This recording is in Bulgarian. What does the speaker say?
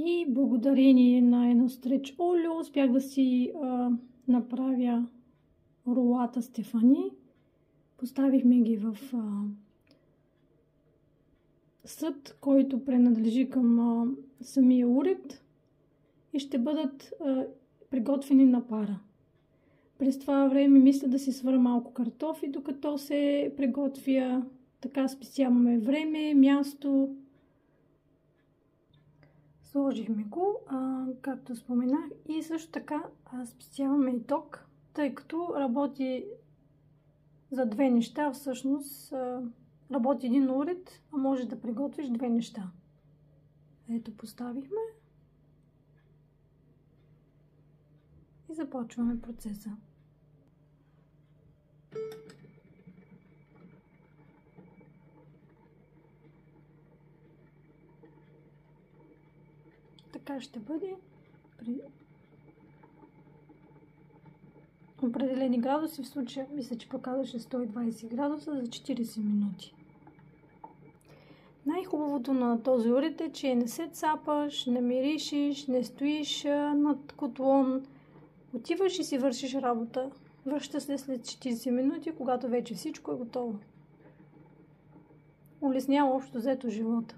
И благодарение на едно стреч олио успях да си направя ролата Стефани. Поставихме ги в съд, който принадлежи към самия уред и ще бъдат приготвени на пара. През това време мисля да си сваря малко картофи, докато се приготвя. Така спестяваме време, място. Сложихме го, както споменах, и също така спестяваме и ток, тъй като работи за две неща. Всъщност работи един уред, а може да приготвиш две неща. Ето, поставихме и започваме процеса. Така ще бъде при определени градуси. В случая мисля, че показваше 120 градуса за 40 минути. Най-хубавото на този уред е, че не се цапаш, не миришиш, не стоиш над котлон. Отиваш и си вършиш работа. Връщаш се след 40 минути, когато вече всичко е готово. Улеснява общо взето живота.